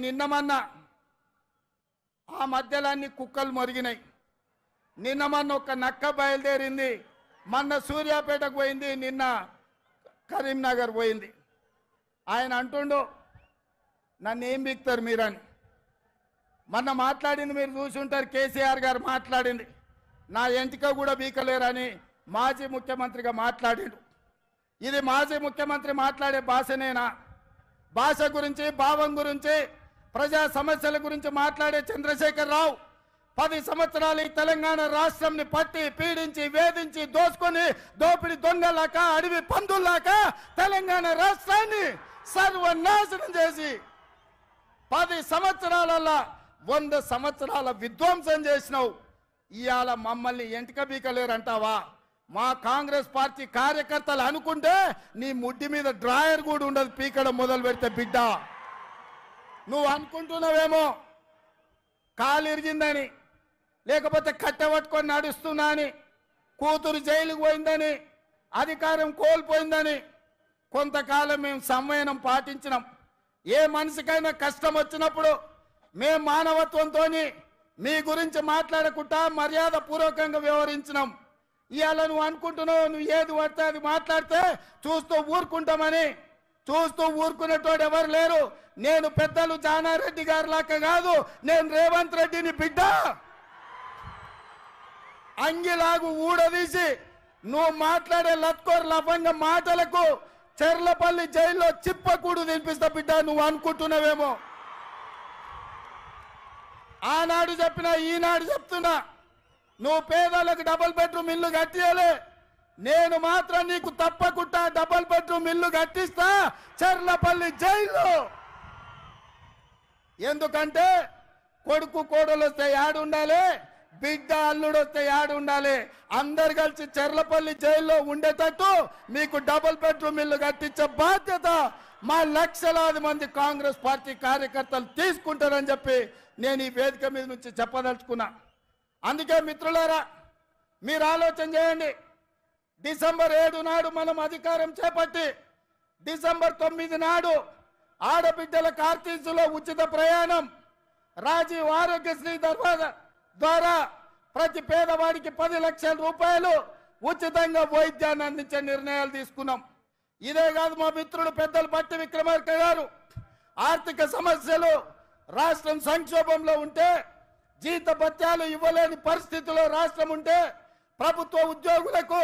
నిన్నమన్న ఆ మధ్యలన్నీ కుక్కలు మరిగినాయి. నిన్నమన్న ఒక నక్క బయలుదేరింది, మొన్న సూర్యాపేటకు పోయింది, నిన్న కరీంనగర్ పోయింది. ఆయన అంటుండు నన్ను ఏం బిక్తారు మీరని. మొన్న మాట్లాడింది మీరు చూసి ఉంటారు, కేసీఆర్ గారు మాట్లాడింది, నా ఎంటిక కూడా బీకలేరని మాజీ ముఖ్యమంత్రిగా మాట్లాడిండు. ఇది మాజీ ముఖ్యమంత్రి మాట్లాడే భాషనేనా? భాష గురించి, భావం గురించి, ప్రజా సమస్యల గురించి మాట్లాడే చంద్రశేఖర్ రావు 10 సంవత్సరాలు ఈ తెలంగాణ రాష్ట్రంని పట్టి పీడించి వేధించి దోసుకొని దోపిడి దొంగలాక అడవి పందుల్లాక తెలంగాణ రాష్ట్రాన్ని సర్వనాశనం చేసి 10 సంవత్సరాలలో 100 సంవత్సరాల విధ్వంసం చేసినావు. ఇవాళ మమ్మల్ని ఎంటిక బీకలేరంటావా? మా కాంగ్రెస్ పార్టీ కార్యకర్తలు అనుకుంటే నీ ముడ్డి మీద డ్రాయర్ కూడా ఉండదు పీకడం మొదలు పెడితే. బిడ్డ నువ్వు అనుకుంటున్నావేమో కాలు ఇరిగిందని, లేకపోతే కట్టెపట్టుకొని నడుస్తున్నా అని, కూతురు జైలుకు పోయిందని, అధికారం కోల్పోయిందని. కొంతకాలం మేము సంయమనం పాటించినాం. ఏ మనిషికైనా కష్టం వచ్చినప్పుడు మేము మానవత్వంతో మీ గురించి మాట్లాడకుండా మర్యాద పూర్వకంగా వ్యవహరించినాం. ఇవాళ నువ్వు అనుకుంటున్నావు నువ్వు ఏది పడితే అది మాట్లాడితే చూస్తూ ఊరుకుంటామని. చూస్తూ ఊరుకునేటోడు ఎవరు లేరు. నేను పెద్దలు జానారెడ్డి గారి లాగా కాదు, నేను రేవంత్ రెడ్డిని బిడ్డ. అంగిలాగు ఊడదీసి నువ్వు మాట్లాడే లత్కోర్ లఫంగ మాటలకు చెర్లపల్లి జైల్లో చిప్పకూడు తినిపిస్తా బిడ్డ. నువ్వు అనుకుంటున్నావేమో. ఆనాడు చెప్పినా ఈనాడు చెప్తున్నా, నువ్వు పేదలకు డబుల్ బెడ్రూమ్ ఇల్లు కట్టియలే, నేను మాత్రం నీకు తప్పకుండా డబుల్ బెడ్రూమ్ ఇల్లు కట్టిస్తా చెర్లపల్లి జైల్లో. ఎందుకంటే కొడుకు కోడలు వస్తే యాడు ఉండాలి, బిడ్డ అల్లుడు వస్తే యాడు ఉండాలి. అందరు కలిసి చెర్లపల్లి జైల్లో ఉండేటట్టు మీకు డబుల్ బెడ్రూమ్ ఇల్లు కట్టించే బాధ్యత మా లక్షలాది మంది కాంగ్రెస్ పార్టీ కార్యకర్తలు తీసుకుంటారని చెప్పి నేను ఈ వేదిక మీద నుంచి చెప్పదలుచుకున్నా. అందుకే మిత్రులారా, మీరు ఆలోచన చేయండి. డిసెంబర్ 7 నాడు మనం అధికారం చేపట్టి డిసెంబర్ 9 నాడు ఆడబిడ్డల ఆర్టీసీలో ఉచిత ప్రయాణం, రాజీవ్ ఆరోగ్యశ్రీ ద్వారా ప్రతి పేదవాడికి 10 లక్షల రూపాయలు ఉచితంగా వైద్యాన్ని అందించే నిర్ణయాలు తీసుకున్నాం. ఇదే కాదు, మా మిత్రుడు పెద్దలు బట్టి విక్రమార్క గారు ఆర్థిక సమస్యలు, రాష్ట్రం సంక్షోభంలో ఉంటే, జీతభత్యాలు ఇవ్వలేని పరిస్థితిలో రాష్ట్రం ఉంటే ప్రభుత్వ ఉద్యోగులకు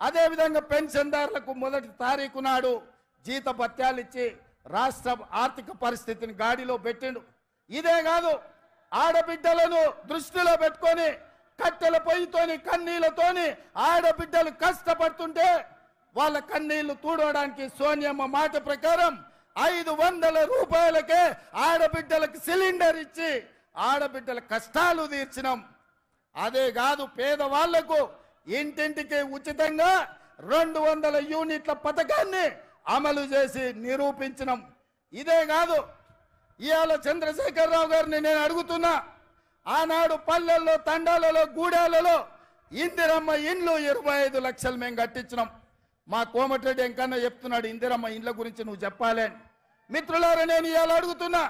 అదేవిధంగా పెన్షన్దారులకు 1వ తారీఖు నాడు జీతభత్యాలు ఇచ్చి రాష్ట్ర ఆర్థిక పరిస్థితిని గాడిలో పెట్టిండు. ఇదే కాదు, ఆడబిడ్డలను దృష్టిలో పెట్టుకొని కట్టెల పొయ్యితోని కన్నీళ్లతోని ఆడబిడ్డలు కష్టపడుతుంటే వాళ్ళ కన్నీళ్లు తూడవడానికి సోనియమ్మ మాట ప్రకారం 500 రూపాయలకే ఆడబిడ్డలకు సిలిండర్ ఇచ్చి ఆడబిడ్డల కష్టాలు తీర్చినాం. అదే కాదు, పేదవాళ్లకు ఇంటింటికి ఉచితంగా 200 యూనిట్ల పథకాన్ని అమలు చేసి నిరూపించినాం. ఇదే కాదు, ఇవాళ చంద్రశేఖర్ రావు గారిని నేను అడుగుతున్నా, ఆనాడు పల్లెల్లో, తండాలలో, గూడాలలో ఇందిరమ్మ ఇండ్లు 25 లక్షలు మేము కట్టించినాం. మా కోమటిరెడ్డి ఎంకన్నా చెప్తున్నాడు ఇందిరమ్మ ఇండ్ల గురించి నువ్వు చెప్పాలి అని. మిత్రులారా, నేను ఇవాళ అడుగుతున్నా,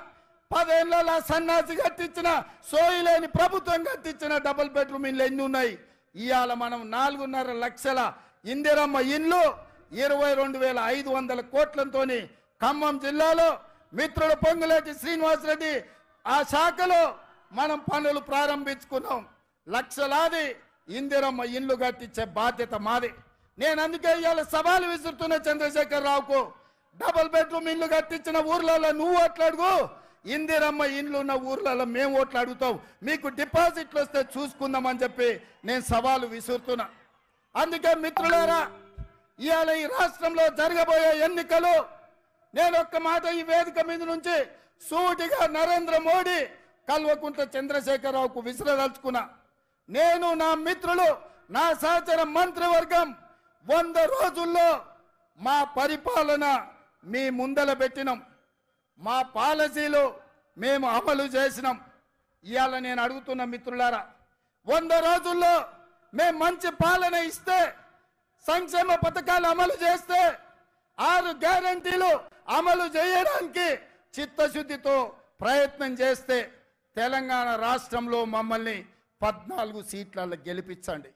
10 ఏళ్లలో సన్నాసి కట్టించిన, సోయిలేని ప్రభుత్వం కట్టించిన డబుల్ బెడ్రూమ్ ఇండ్లు ఎన్ని ఉన్నాయి? ఇవాళ మనం 4.5 లక్షల ఇందిరమ్మ ఇండ్లు 22,500 కోట్లతో ఖమ్మం జిల్లాలో మిత్రుడు పొంగులేటి శ్రీనివాసరెడ్డి ఆ శాఖలో మనం పనులు ప్రారంభించుకున్నాం. లక్షలాది ఇందిరమ్మ ఇండ్లు కట్టించే బాధ్యత మాది. నేను అందుకే ఇవాళ సవాలు విసురుతున్న చంద్రశేఖర్ రావుకు, డబుల్ బెడ్రూమ్ ఇండ్లు కట్టించిన ఊర్లలో నువ్వు ఓట్లాడుకో, ఇందిరమ్మ ఇండ్లు ఉన్న ఊర్లలో మేము ఓట్లు అడుగుతాం, మీకు డిపాజిట్లు వస్తే చూసుకుందామని చెప్పి నేను సవాలు విసురుతున్నా. అందుకే మిత్రులారా, ఇవాళ ఈ రాష్ట్రంలో జరగబోయే ఎన్నికలు నేను ఒక్క మాట ఈ వేదిక మీద నుంచి సూటిగా నరేంద్ర మోడీ, కల్వకుంట్ల చంద్రశేఖరరావుకు విసిరదలుచుకున్నా. నేను, నా మిత్రులు, నా సహచర మంత్రివర్గం 100 రోజుల్లో మా పరిపాలన మీ ముందల పెట్టినాం, మా పాలసీలు మేము అమలు చేసినాం. ఇవాళ నేను అడుగుతున్న మిత్రులారా, 100 రోజుల్లో మేము మంచి పాలన ఇస్తే, సంక్షేమ పథకాలు అమలు చేస్తే, 6 గ్యారంటీలు అమలు చేయడానికి చిత్తశుద్ధితో ప్రయత్నం చేస్తే తెలంగాణ రాష్ట్రంలో మమ్మల్ని 14 సీట్లలో గెలిపించండి.